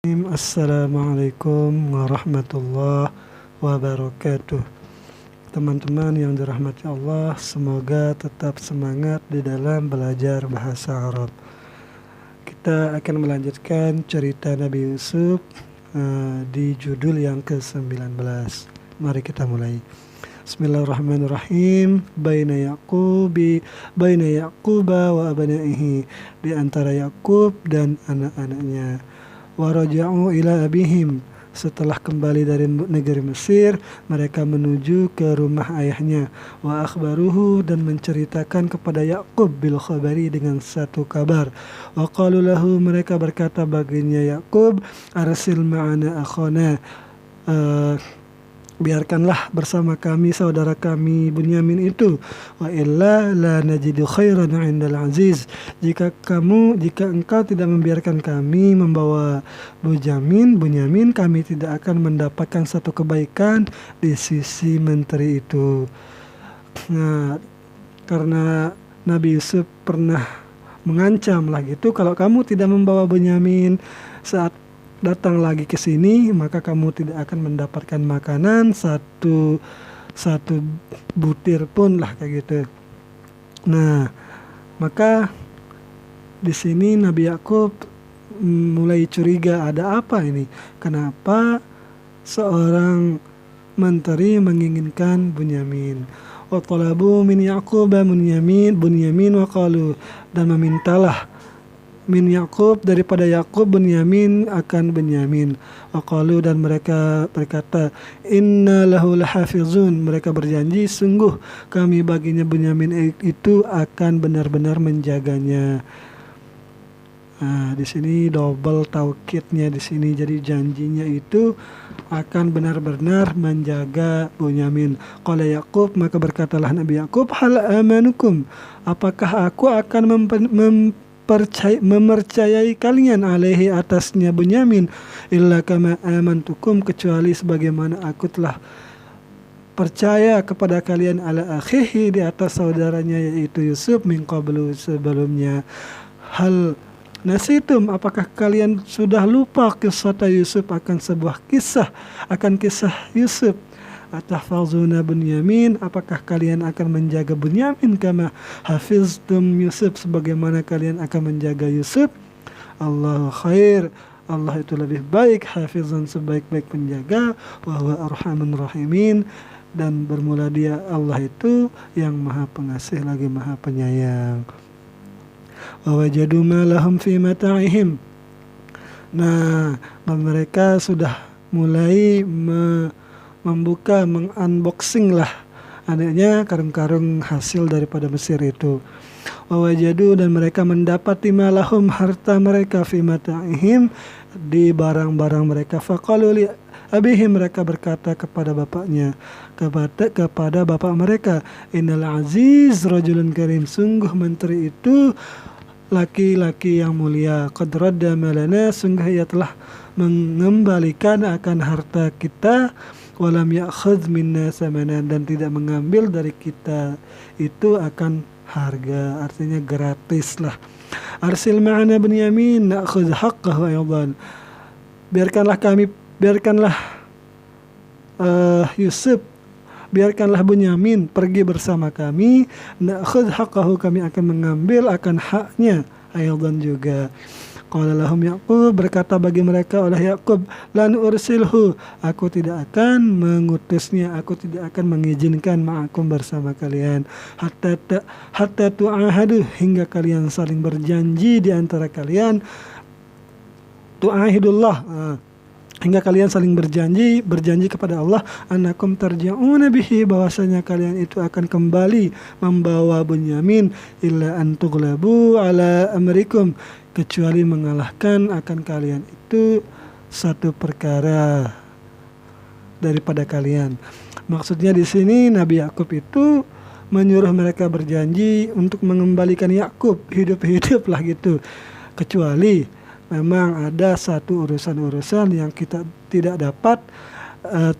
Assalamualaikum warahmatullahi wabarakatuh. Teman-teman yang dirahmati Allah, semoga tetap semangat di dalam belajar bahasa Arab. Kita akan melanjutkan cerita Nabi Yusuf di judul yang ke-19. Mari kita mulai. Bismillahirrahmanirrahim. Baina Yaquba wa abnaihi, di antara Yakub dan anak-anaknya. Waraja'u ila abihim, setelah kembali dari negeri Mesir, mereka menuju ke rumah ayahnya. Wa akhbaruhu, dan menceritakan kepada Yakub bil khabari, dengan satu kabar. Wa qalu lahu, mereka berkata baginya Yakub, arsil ma'ana akhana, biarkanlah bersama kami saudara kami Bunyamin itu. Wa illa la najidu khairan 'indal aziz, jika engkau tidak membiarkan kami membawa Bunyamin, kami tidak akan mendapatkan satu kebaikan di sisi menteri itu. Nah, karena Nabi Yusuf pernah mengancam lah gitu, kalau kamu tidak membawa Bunyamin saat datang lagi ke sini, maka kamu tidak akan mendapatkan makanan satu butir pun lah, kayak gitu. Nah, maka di sini Nabi Yakub mulai curiga, ada apa ini? Kenapa seorang menteri menginginkan Bunyamin? Wa talabu min Yaqub Bunyamin wa qalu, dan memintalah min Yakub, daripada Yakub, Bunyamin akan Bunyamin. Waqalu, dan mereka berkata, inna lahu lahafizun, mereka berjanji sungguh kami baginya Bunyamin itu akan benar-benar menjaganya. Nah, di sini double taukidnya di sini, jadi janjinya itu akan benar-benar menjaga Bunyamin. Qala Yakub, maka berkatalah Nabi Yakub, hal amanukum, apakah aku akan memercayai kalian alaihi, atasnya Bunyamin, illa kama amantukum, kecuali sebagaimana aku telah percaya kepada kalian ala akhihi, di atas saudaranya yaitu Yusuf, min qablu, sebelumnya. Hal nasitum, apakah kalian sudah lupa kisah Yusuf, akan kisah Yusuf. Atahfazuna Bunyamin, apakah kalian akan menjaga Bunyamin kama hafiztum Yusuf, sebagaimana kalian akan menjaga Yusuf. Allah khair, Allah itu lebih baik, hafizan, sebaik-baik penjaga, wa huwa arhamur rahimin, dan bermula dia Allah itu yang maha pengasih lagi maha penyayang. Wa wajadu ma lahum fi mata'ihim, nah mereka sudah mulai membuka, mengunboxing lah adanya karung-karung hasil daripada Mesir itu. Wawajadu, dan mereka mendapati malahum, harta mereka, fi mata'ihim, di barang-barang mereka. Faqalu li abihim, mereka berkata kepada bapaknya, kepada bapak mereka, innal aziz rajulun karim, sungguh menteri itu laki-laki yang mulia. Qad radda malana, sungguh ia telah mengembalikan akan harta kita. Walam ya'khudz minna samanan, dan tidak mengambil dari kita itu akan harga, artinya gratis lah. Arsil ma'ana Bunyamin na'khudz haqqahu aydan, biarkanlah Yusuf, biarkanlah Bunyamin pergi bersama kami. Na'khudz haqqahu, kami akan mengambil akan haknya, aydan juga. Qala lahum Yaqub, berkata bagi mereka oleh Yakub, lan ursilhu, aku tidak akan mengutusnya, aku tidak akan mengizinkan ma'akum, bersama kalian, hatta tu'ahadu, hingga kalian saling berjanji di antara kalian, tu'ahidullah, hingga kalian saling berjanji kepada Allah, annakum tarja'una bihi, bahwasanya kalian itu akan kembali membawa Bunyamin, illa an tughlabu ala amrikum, kecuali mengalahkan akan kalian itu satu perkara daripada kalian. Maksudnya di sini Nabi Yakub itu menyuruh mereka berjanji untuk mengembalikan Yakub hidup-hidup lah gitu, kecuali memang ada satu urusan-urusan yang kita tidak dapat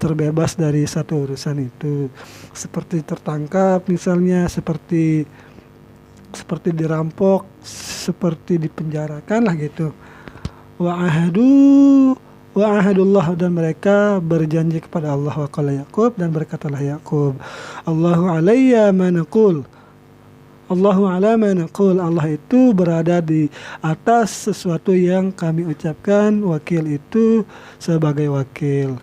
terbebas dari satu urusan itu, seperti tertangkap misalnya, seperti dirampok, seperti dipenjarakan lah gitu. ahadu wa ahadullah, dan mereka berjanji kepada Allah. Wa qala Yaqub, dan berkatalah Yaqub, Allahu alayya ma naqul, Allahu ala ma naqul, Allah itu berada di atas sesuatu yang kami ucapkan, wakil itu sebagai wakil,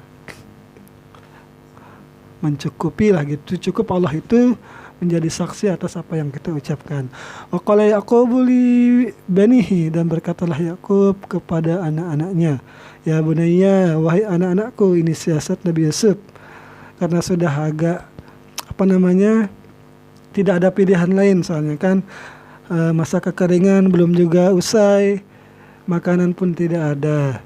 mencukupi lah gitu, cukup Allah itu menjadi saksi atas apa yang kita ucapkan. Wa qala Yaqubu li banihi, dan berkatalah Yakub kepada anak-anaknya, ya bunayya, wahai anak-anakku. Ini siasat Nabi Yusuf karena sudah agak tidak ada pilihan lain, soalnya kan masa kekeringan belum juga usai, makanan pun tidak ada.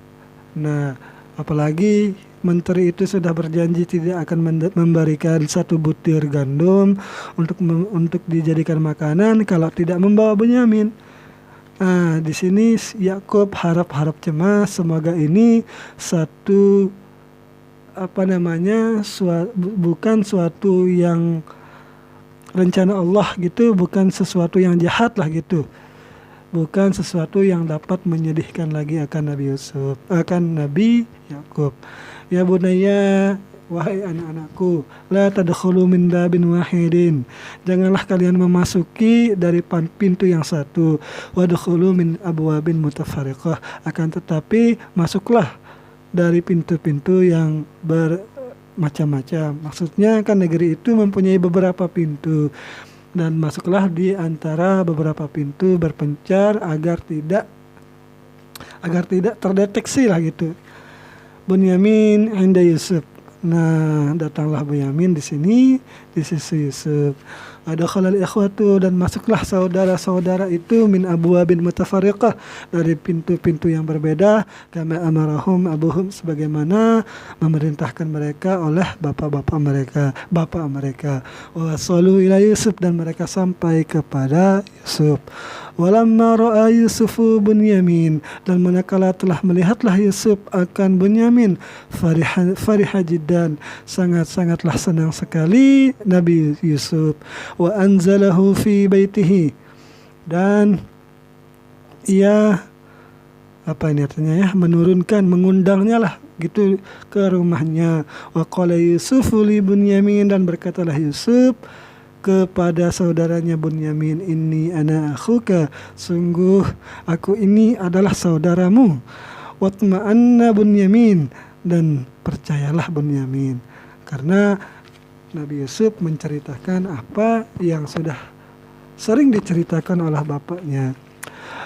Nah, apalagi menteri itu sudah berjanji tidak akan memberikan satu butir gandum untuk dijadikan makanan kalau tidak membawa Bunyamin. Nah, di sini Yakub harap cemas, semoga ini satu bukan suatu yang rencana Allah gitu, bukan sesuatu yang jahat lah gitu, bukan sesuatu yang dapat menyedihkan lagi akan Nabi Yakub. Ya bunayya, wahai anak-anakku, la tadkhulu min babin wahidin, janganlah kalian memasuki dari pintu yang satu, wadkhulu min abwabin mutafarriqah, akan tetapi masuklah dari pintu-pintu yang macam-macam. Maksudnya kan negeri itu mempunyai beberapa pintu, dan masuklah di antara beberapa pintu berpencar agar tidak terdeteksi lah gitu. Bunyamin inda Yusuf. Nah, datanglah Bunyamin di sisi Yusuf. Adakhalal ikhwatu, dan masuklah saudara-saudara itu min abwabin mutafarriqah, dari pintu-pintu yang berbeda, kama amarahum abuhum, sebagaimana memerintahkan mereka oleh bapak mereka. Wa wasalu ila Yusuf, dan mereka sampai kepada Yusuf. Walamma ra'a Yusufu Bunyamin, dan manakala telah melihatlah Yusuf akan Bunyamin, fariha jiddan, sangatlah senang sekali Nabi Yusuf. Wa anzalahu fi baitihi, dan ia mengundangnya lah gitu ke rumahnya. Wa qala Yusufu li Bunyamin, dan berkatalah Yusuf kepada saudaranya Bunyamin, inni ana akhuka, sungguh aku ini adalah saudaramu. Watma'anna Bunyamin, dan percayalah Bunyamin, karena Nabi Yusuf menceritakan apa yang sudah sering diceritakan oleh bapaknya.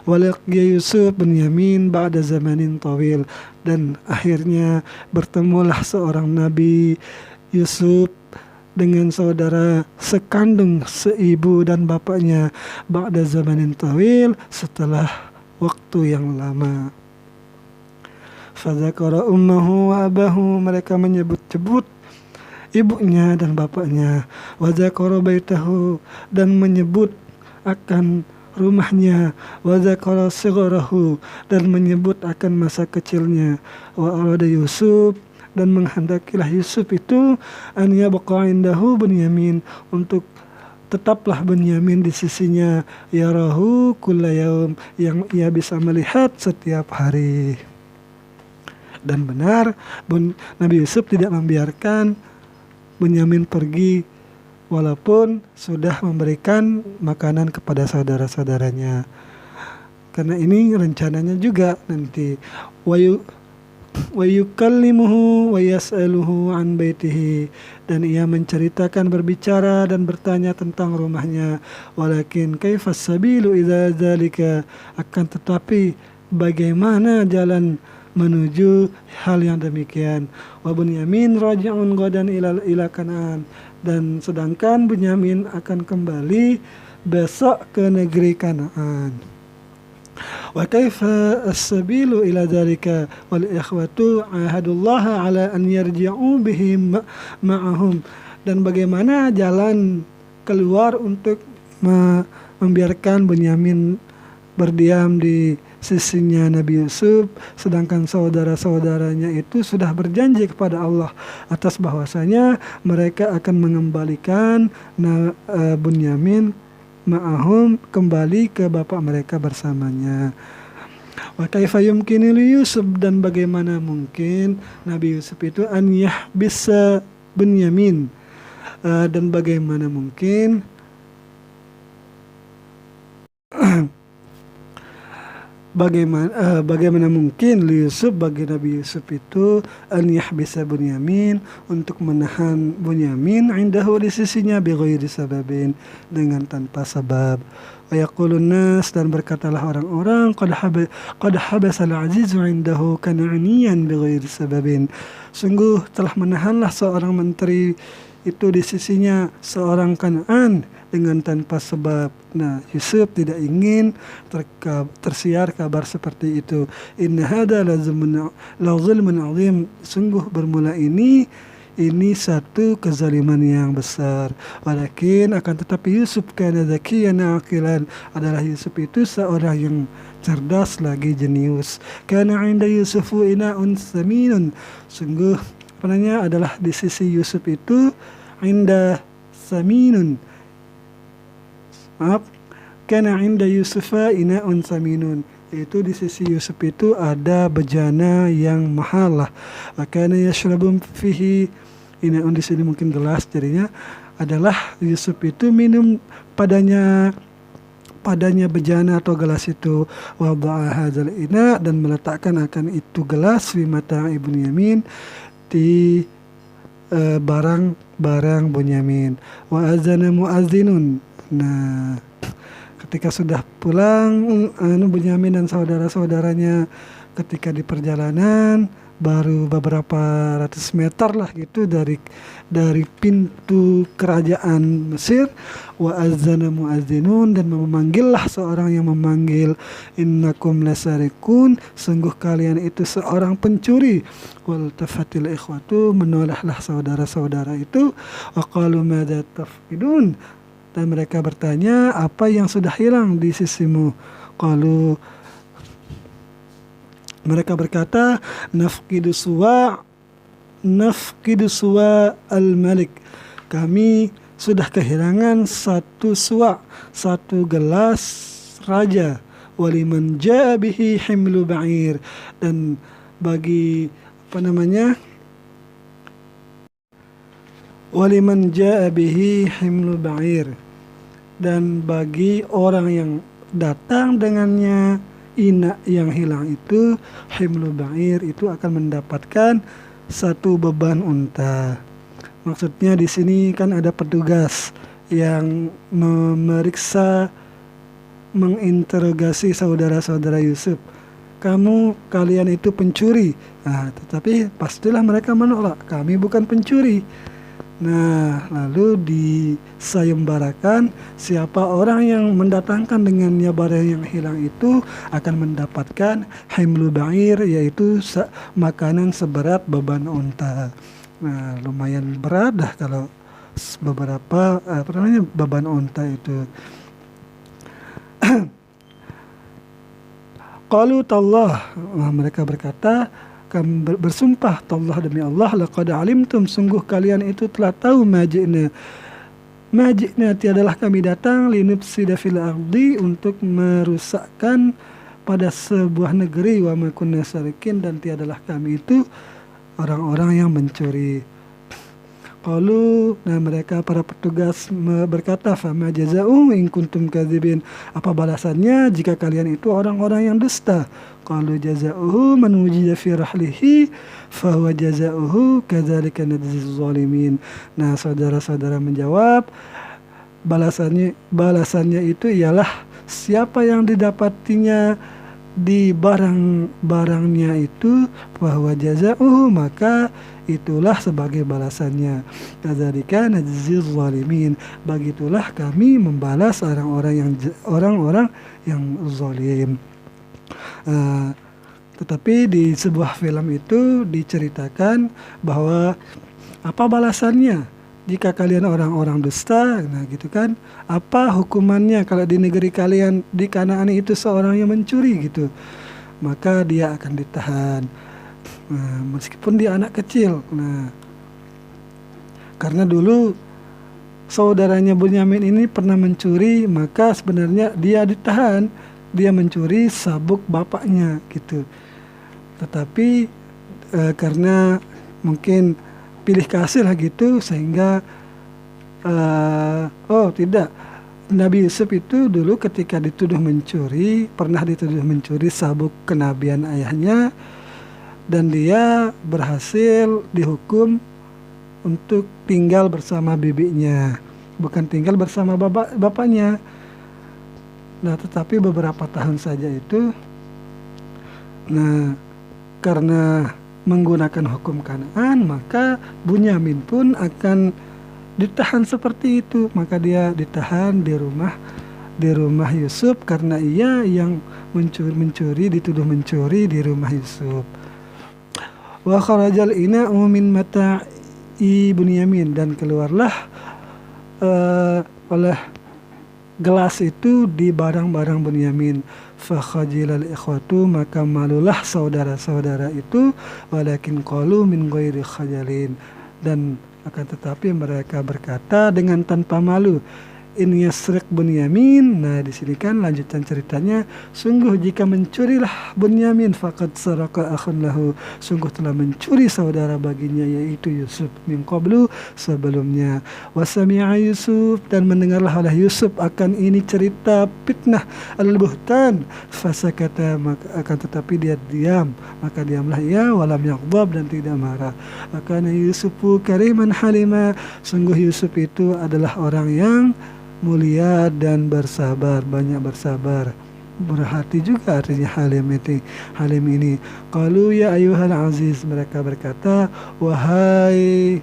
Walaqiya Yusuf Bunyamin ba'da zamanin tawil, dan akhirnya bertemulah seorang Nabi Yusuf dengan saudara sekandung, seibu dan bapaknya, ba'da zamanin tawil, setelah waktu yang lama. Fadzakara ummahu wa abahu, mereka menyebut-nyebut ibunya dan bapaknya. Wa dzakara baitahu, dan menyebut akan rumahnya. Wa dzakara sigharahu, dan menyebut akan masa kecilnya. Wa arada Yusuf, dan menghendakilah Yusuf itu an yabqa indahu Bunyamin, untuk tetaplah Bunyamin di sisinya, yarahu kulla yaum, yang ia bisa melihat setiap hari. Dan benar, Nabi Yusuf tidak membiarkan Bunyamin pergi walaupun sudah memberikan makanan kepada saudara-saudaranya, karena ini rencananya juga nanti. Wa yukallimuhu wa yas'aluhu an baitihi, dan ia menceritakan, berbicara dan bertanya tentang rumahnya. Walakin kaifas sabilu idza dzalika, akan tetapi bagaimana jalan menuju hal yang demikian. Wa Bunyamin raji'un ghadan ila Kanaan, dan sedangkan Bunyamin akan kembali besok ke negeri Kanaan. Wa kaifa as-sabilu ila dzalika wal ikhwatu ahadullah ala an yarji'u bihim ma'ahum, dan bagaimana jalan keluar untuk membiarkan Bunyamin berdiam di sisinya Nabi Yusuf, sedangkan saudara-saudaranya itu sudah berjanji kepada Allah atas bahwasanya mereka akan mengembalikan Bunyamin ma'ahum, kembali ke bapak mereka bersamanya. Wa kaifa yumkinu li Yusuf, dan bagaimana mungkin Nabi Yusuf itu an yahbisa Bunyamin, dan bagaimana mungkin bagaimana mungkin li Yusuf, bagi Nabi Yusuf itu an yahbisa Bunyamin, untuk menahan Bunyamin indahu, di sisinya, bighairi sababin, dengan tanpa sebab. Wa yaqulun nas, dan berkatalah orang-orang, qad habasal azizu indahu kan'aniyan bighairi sababin, sungguh telah menahanlah seorang menteri itu di sisinya, seorang Kan'an, dengan tanpa sebab. Nah, Yusuf tidak ingin tersiar kabar seperti itu. Inna hada la zulmun azim, sungguh bermula ini satu kezaliman yang besar. Walakin, akan tetapi, Yusuf kana zakiyan aqilan, adalah Yusuf itu seorang yang cerdas lagi jenius. Kana 'inda Yusufu ina'un saminun, sungguh adalah di sisi Yusuf itu inda saminun, kana 'inda Yusufa ina'un saminun, itu di sisi Yusuf itu ada bejana yang mahal lah. Wa kana yashrabu fihi, ina'un di sini mungkin gelas, jadinya adalah Yusuf itu minum padanya bejana atau gelas itu. Wa dha'a hadzal ina, dan meletakkan akan itu gelas, fi mata'i Bunyamin, di barang-barang Bunyamin. Wa azana muazzinun, nah ketika sudah pulang Bunyamin dan saudara-saudaranya, ketika di perjalanan baru beberapa ratus meter lah gitu dari pintu kerajaan Mesir. Wa azana muazzinun, dan memanggillah seorang yang memanggil, innakum lasarikun, sungguh kalian itu seorang pencuri. Wal tafatil ikhwatu, menolehlah saudara-saudara itu. Wa qalu madza tafqidun, dan mereka bertanya, apa yang sudah hilang di sisimu? Qalu, mereka berkata, nafqidu suwa al-malik, kami sudah kehilangan satu gelas raja. Waliman ja'a bihi himlu ba'ir, dan bagi waliman ja'a bihi himlu ba'ir, dan bagi orang yang datang dengannya ina yang hilang itu, himlu ba'ir, itu akan mendapatkan satu beban unta. Maksudnya di sini kan ada petugas yang memeriksa, menginterogasi saudara-saudara Yusuf. Kalian itu pencuri. Nah, tetapi pastilah mereka menolak, kami bukan pencuri. Nah, lalu disayembarakan, siapa orang yang mendatangkan dengannya barang yang hilang itu akan mendapatkan himlu ba'ir, yaitu makanan seberat beban unta. Nah, lumayan berat dah kalau beberapa beban unta itu. Qalu tallah, mereka berkata, kami bersumpah tallah, demi Allah, laqad alimtum, sungguh kalian itu telah tahu, majina tiadalah kami datang, linufsida fil ardi, untuk merusakkan pada sebuah negeri, wa ma kunna sarikin, dan tiadalah kami itu orang-orang yang mencuri. Qalu, nah mereka para petugas berkata, fama jaza'u in kuntum kadzibin, apa balasannya jika kalian itu orang-orang yang dusta? Qalu jaza'uhu man wujida fi rahlihi fahuwa jaza'uhu kadzalika najzil zalimin. Nah, saudara-saudara menjawab, balasannya itu ialah siapa yang didapatinya di barang-barangnya itu, fahuwa jaza'uhu, maka itulah sebagai balasannya. Kadzalika najzil zalimin, begitulah kami membalas orang-orang yang zalim. Tetapi di sebuah film itu diceritakan bahwa apa balasannya jika kalian orang-orang dusta, nah gitu kan, apa hukumannya kalau di negeri kalian di Kanaan itu seorang yang mencuri gitu, maka dia akan ditahan, meskipun dia anak kecil. Nah, karena dulu saudaranya Bunyamin ini pernah mencuri, maka sebenarnya dia ditahan dia mencuri sabuk bapaknya gitu. Tetapi karena mungkin pilih kasih lah gitu, sehingga tidak, Nabi Yusuf itu dulu ketika pernah dituduh mencuri sabuk kenabian ayahnya, dan dia berhasil dihukum untuk tinggal bersama bibinya, bukan tinggal bersama bapaknya. Nah, tetapi beberapa tahun saja itu, nah karena menggunakan hukum Kanaan, maka Bunyamin pun akan ditahan seperti itu. Maka dia ditahan di rumah Yusuf karena ia yang dituduh mencuri di rumah Yusuf. Wa kharajal ina'u min mata'i Bunyamin, dan keluarlah oleh gelas itu di barang-barang Bunyamin. Fa khajilal ikhwatu, maka malulah saudara-saudara itu, walakin qalu min ghairi khajalin, dan akan tetapi mereka berkata dengan tanpa malu, in yasriq Bunyamin. Nah, di sini kan lanjutan ceritanya, sungguh jika mencurilah Bunyamin, faqad saraka akhun lahu, sungguh telah mencuri saudara baginya, yaitu Yusuf, min qablu, sebelumnya. Wasami'a Yusuf, dan mendengarlah oleh Yusuf akan ini cerita fitnah al-buhtan, fasakata, maka akan tetapi dia diam, maka diamlah ia, walam yaghdab, dan tidak marah. Akana Yusufu kariman halima, sungguh Yusuf itu adalah orang yang mulia dan bersabar, banyak bersabar. Berhati juga artinya halim ini. Qalu ya ayyuhal aziz, mereka berkata, wahai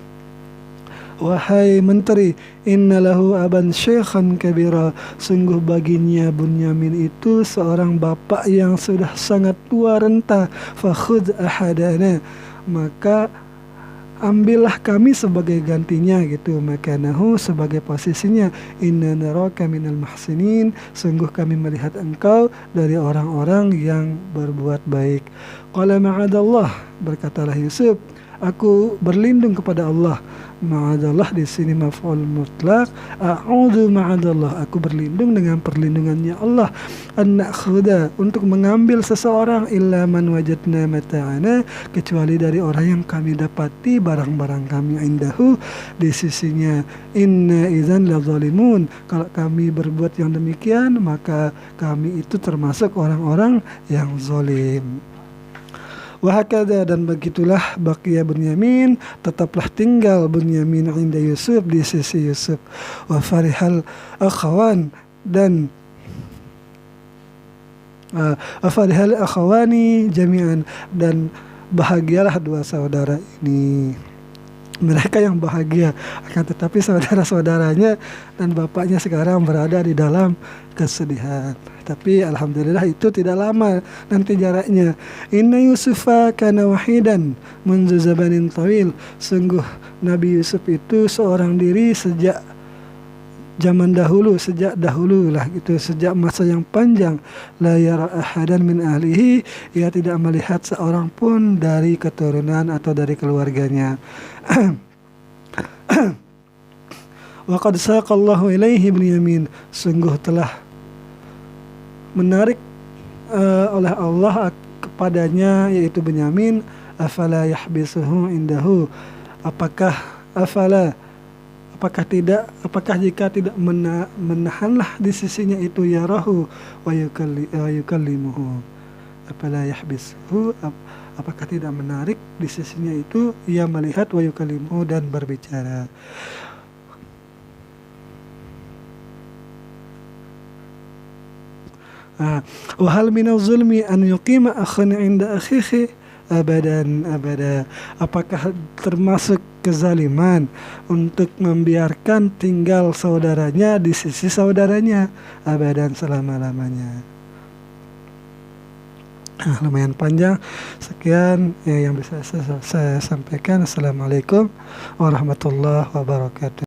menteri, inna lahu aban syekhan kabira, sungguh baginya Bunyamin itu seorang bapak yang sudah sangat tua renta. Fakhudh ahadana, maka ambillah kami sebagai gantinya gitu, makanahu, sebagai posisinya. Inna naraka minal muhsinin, sungguh kami melihat engkau dari orang-orang yang berbuat baik. Qala ma'adallah, berkatalah Yusuf, aku berlindung kepada Allah. Ma'adallah di sini maf'ul mutlaq, a'udzu ma'adallah, aku berlindung dengan perlindungannya Allah. An na'khudha, untuk mengambil seseorang, illa man wajadna mata'ana, kecuali dari orang yang kami dapati barang-barang kami, indahu, di sisinya. Inna idzan ladzalimun, kalau kami berbuat yang demikian, maka kami itu termasuk orang-orang yang zalim. Wahakada, dan begitulah baqiya Bunyamin, tetaplah tinggal Bunyamin inda Yusuf, di sisi Yusuf. Wa farihal akhawan, dan farihal akhawani jami'an, dan bahagialah dua saudara ini. Mereka yang bahagia, akan tetapi saudara-saudaranya dan bapaknya sekarang berada di dalam kesedihan. Tapi alhamdulillah itu tidak lama nanti jaraknya. Inna Yusufa kana wahidan munzu zamanin tawil, sungguh Nabi Yusuf itu seorang diri sejak zaman dahulu, sejak masa yang panjang. La yara ahadan min ahlihi, ia tidak melihat seorang pun dari keturunan atau dari keluarganya. Wa qad saqallahu ilaihi Bunyamin, sungguh telah menarik oleh Allah kepadanya, yaitu Bunyamin. Afala yahbisuhu indahu, apakah jika tidak menahanlah di sisinya itu, yarahu wa yukallimuhu. Afala yahbisuhu, apakah tidak menarik di sisinya itu, ia melihat, wa yukallimuhu, dan berbicara. Wa hal minaz zulmi an yuqima akhan 'inda akhihi abadan abada, apakah termasuk kezaliman untuk membiarkan tinggal saudaranya di sisi saudaranya abadan, selama-lamanya. Lumayan panjang. Sekian yang bisa saya sampaikan. Assalamualaikum warahmatullahi wabarakatuh.